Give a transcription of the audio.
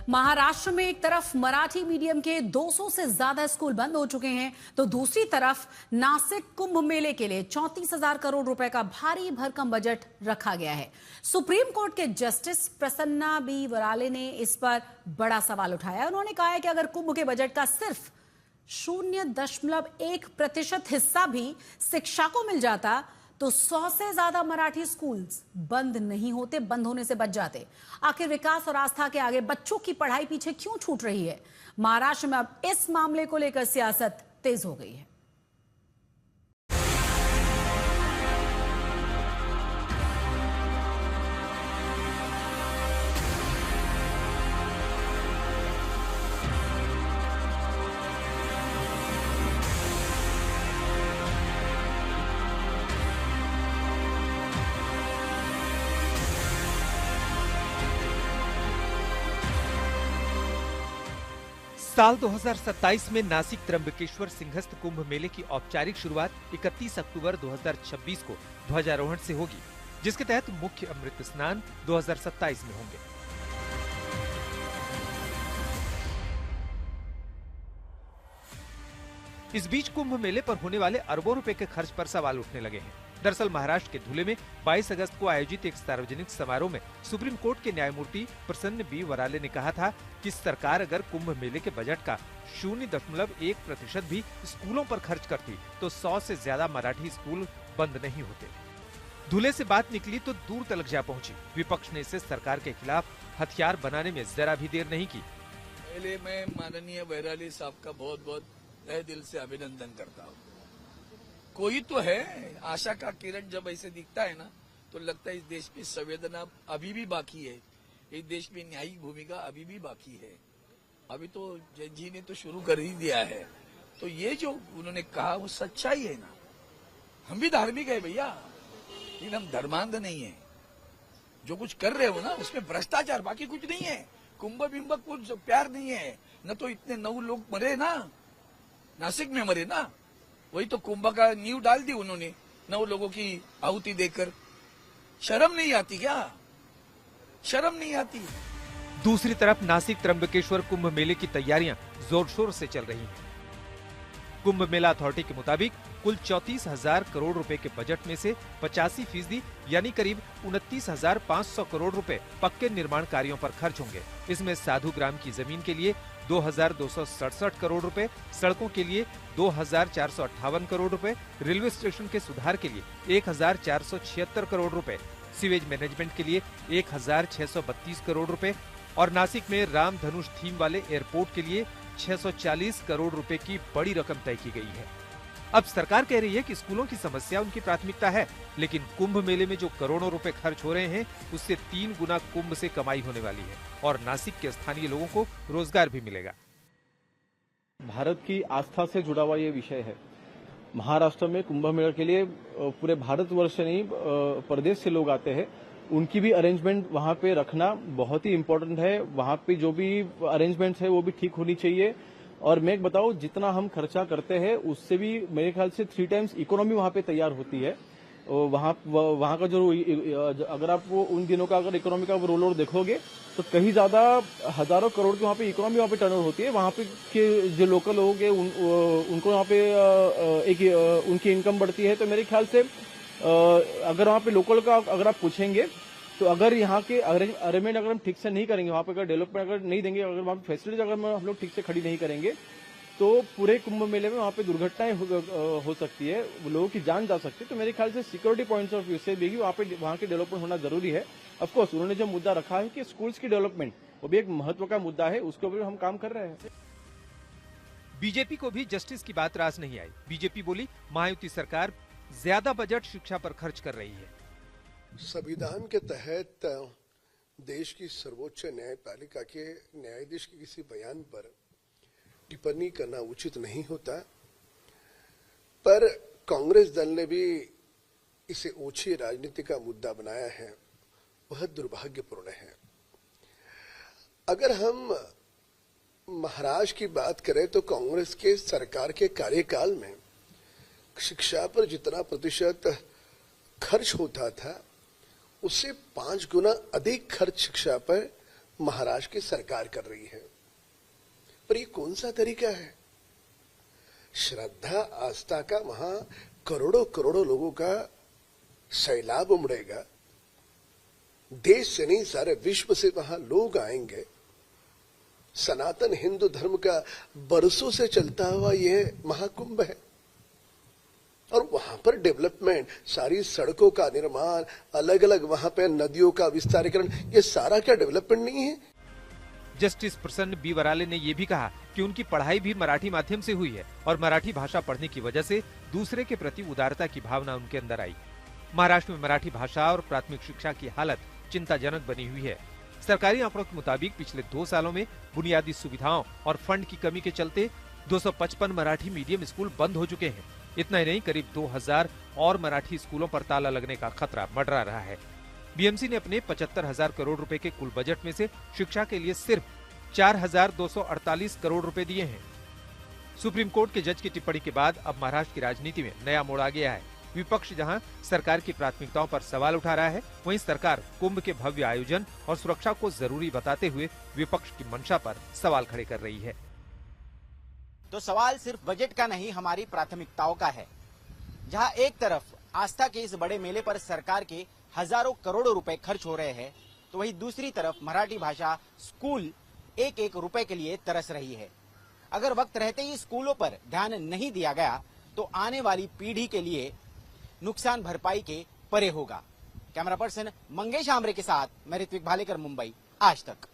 महाराष्ट्र में एक तरफ मराठी मीडियम के 200 से ज्यादा स्कूल बंद हो चुके हैं, तो दूसरी तरफ नासिक कुंभ मेले के लिए 34,000 करोड़ रुपए का भारी भरकम बजट रखा गया है। सुप्रीम कोर्ट के जस्टिस प्रसन्ना बी वराले ने इस पर बड़ा सवाल उठाया। उन्होंने कहा है कि अगर कुंभ के बजट का सिर्फ 0.1% हिस्सा भी शिक्षा को मिल जाता तो 100 से ज्यादा मराठी स्कूल्स बंद नहीं होते, बंद होने से बच जाते। आखिर विकास और आस्था के आगे बच्चों की पढ़ाई पीछे क्यों छूट रही है? महाराष्ट्र में अब इस मामले को लेकर सियासत तेज हो गई है। साल 2027 में नासिक त्र्यंबकेश्वर सिंहस्थ कुंभ मेले की औपचारिक शुरुआत 31 अक्टूबर 2026 को ध्वजारोहण से होगी, जिसके तहत मुख्य अमृत स्नान 2027 में होंगे। इस बीच कुंभ मेले पर होने वाले अरबों रुपए के खर्च पर सवाल उठने लगे हैं। दरअसल महाराष्ट्र के धुले में 22 अगस्त को आयोजित एक सार्वजनिक समारोह में सुप्रीम कोर्ट के न्यायमूर्ति प्रसन्न बी वराले ने कहा था कि सरकार अगर कुंभ मेले के बजट का 0.1% भी स्कूलों पर खर्च करती तो 100 से ज्यादा मराठी स्कूल बंद नहीं होते। धुले से बात निकली तो दूर तलक जा पहुंची। विपक्ष ने इसे सरकार के खिलाफ हथियार बनाने में जरा भी देर नहीं की। पहले मैं माननीय वराले साहब का बहुत बहुत तहे दिल से अभिनंदन करता हूँ। कोई तो है, आशा का किरण जब ऐसे दिखता है ना तो लगता है इस देश में संवेदना अभी भी बाकी है, इस देश में न्यायिक भूमिका अभी भी बाकी है। अभी तो जैन जी ने तो शुरू कर ही दिया है, तो ये जो उन्होंने कहा वो सच्चाई है ना। हम भी धार्मिक है भैया, लेकिन हम धर्मांध नहीं है। जो कुछ कर रहे हो ना उसमें भ्रष्टाचार, बाकी कुछ नहीं है। कुंभ बिंब कुछ प्यार नहीं है। न तो इतने 9 लोग मरे ना, नासिक में मरे ना, वही तो कुंभ का नींव डाल दी उन्होंने 9 लोगों की आहुति देकर। शर्म नहीं आती क्या? शर्म नहीं आती। दूसरी तरफ नासिक त्र्यंबकेश्वर कुंभ मेले की तैयारियां जोर शोर से चल रही हैं। कुंभ मेला अथॉरिटी के मुताबिक कुल 34,000 करोड़ रुपए के बजट में से 85% यानी करीब 29,500 करोड़ रुपए पक्के निर्माण कार्यों पर खर्च होंगे। इसमें साधु ग्राम की जमीन के लिए 2,267 करोड़ रुपए, सड़कों के लिए 2,458 करोड़ रुपए, रेलवे स्टेशन के सुधार के लिए 1,476 करोड़ रुपए, सीवेज मैनेजमेंट के लिए 1,632 करोड़ रुपए और नासिक में राम धनुष थीम वाले एयरपोर्ट के लिए 640 करोड़ रुपए की बड़ी रकम तय की गई है। अब सरकार कह रही है कि स्कूलों की समस्या उनकी प्राथमिकता है, लेकिन कुंभ मेले में जो करोड़ों रुपए खर्च हो रहे हैं उससे 3 गुना कुंभ से कमाई होने वाली है और नासिक के स्थानीय लोगों को रोजगार भी मिलेगा। भारत की आस्था से जुड़ा हुआ ये विषय है। महाराष्ट्र में कुंभ मेले के लिए पूरे भारतवर्ष से नहीं प्रदेश से लोग आते हैं। उनकी भी अरेंजमेंट वहां पे रखना बहुत ही इम्पोर्टेंट है। वहां पे जो भी अरेंजमेंट्स है वो भी ठीक होनी चाहिए। और मैं बताऊं, जितना हम खर्चा करते हैं उससे भी मेरे ख्याल से 3 टाइम्स इकोनॉमी वहां पे तैयार होती है। वहां का जो अगर आप वो उन दिनों का अगर इकोनॉमी का रोल ओवर देखोगे तो कहीं ज्यादा हजारों करोड़ की वहां पे इकोनॉमी वहां पे टर्नओवर होती है। वहां पे के जो लोकल लोग हैं उनको वहां पे उनकी इनकम बढ़ती है। तो मेरे ख्याल से अगर वहां पे लोकल का अगर आप पूछेंगे तो अगर यहाँ के अरेंजमेंट अगर हम ठीक से नहीं करेंगे, वहां पे अगर डेवलपमेंट अगर नहीं देंगे, अगर वहां पे फैसिलिटीज अगर हम लोग ठीक से खड़ी नहीं करेंगे तो पूरे कुंभ मेले में वहां पे दुर्घटनाएं हो सकती है, लोगों की जान जा सकती है। तो मेरे ख्याल से सिक्योरिटी पॉइंट्स ऑफ व्यू से भी वहां की डेवलपमेंट होना जरूरी है। ऑफ कोर्स उन्होंने जो मुद्दा रखा है कि स्कूल्स की डेवलपमेंट, वो भी एक महत्व का मुद्दा है, उसके ऊपर हम काम कर रहे हैं। बीजेपी को भी जस्टिस की बात रास नहीं आई। बीजेपी बोली महायुति सरकार ज्यादा बजट शिक्षा पर खर्च कर रही है। संविधान के तहत देश की सर्वोच्च न्यायपालिका के न्यायाधीश के किसी बयान पर टिप्पणी करना उचित नहीं होता, पर कांग्रेस दल ने भी इसे ओछी राजनीति का मुद्दा बनाया है, वह दुर्भाग्यपूर्ण है। अगर हम महाराष्ट्र की बात करें तो कांग्रेस के सरकार के कार्यकाल में शिक्षा पर जितना प्रतिशत खर्च होता था उससे 5 गुना अधिक खर्च शिक्षा पर महाराष्ट्र की सरकार कर रही है। पर ये कौन सा तरीका है? श्रद्धा आस्था का वहां करोड़ों करोड़ों लोगों का सैलाब उमड़ेगा। देश से नहीं, सारे विश्व से वहां लोग आएंगे। सनातन हिंदू धर्म का बरसों से चलता हुआ यह महाकुंभ है और वहां पर डेवलपमेंट, सारी सड़कों का निर्माण, अलग अलग वहां पे नदियों का विस्तारीकरण, ये सारा क्या डेवलपमेंट नहीं है? जस्टिस प्रसन्न बी वराले ने ये भी कहा कि उनकी पढ़ाई भी मराठी माध्यम से हुई है और मराठी भाषा पढ़ने की वजह से दूसरे के प्रति उदारता की भावना उनके अंदर आई। महाराष्ट्र में मराठी भाषा और प्राथमिक शिक्षा की हालत चिंताजनक बनी हुई है। सरकारी आंकड़ों के मुताबिक पिछले 2 सालों में बुनियादी सुविधाओं और फंड की कमी के चलते 255 मराठी मीडियम स्कूल बंद हो चुके हैं। इतना ही नहीं, करीब 2000 और मराठी स्कूलों पर ताला लगने का खतरा मंडरा रहा है। बीएमसी ने अपने 75,000 करोड़ रुपए के कुल बजट में से शिक्षा के लिए सिर्फ 4,248 करोड़ रुपए दिए हैं। सुप्रीम कोर्ट के जज की टिप्पणी के बाद अब महाराष्ट्र की राजनीति में नया मोड़ आ गया है। विपक्ष जहां सरकार की प्राथमिकताओं पर सवाल उठा रहा है, वहीं सरकार कुंभ के भव्य आयोजन और सुरक्षा को जरूरी बताते हुए विपक्ष की मंशा पर सवाल खड़े कर रही है। तो सवाल सिर्फ बजट का नहीं, हमारी प्राथमिकताओं का है। जहां एक तरफ आस्था के इस बड़े मेले पर सरकार के हजारों करोड़ों रुपए खर्च हो रहे हैं, तो वहीं दूसरी तरफ मराठी भाषा स्कूल एक एक रुपए के लिए तरस रही है। अगर वक्त रहते ही स्कूलों पर ध्यान नहीं दिया गया तो आने वाली पीढ़ी के लिए नुकसान भरपाई के परे होगा। कैमरा पर्सन मंगेश आमरे के साथ मैं ऋत्विक भालेकर, मुंबई, आज तक।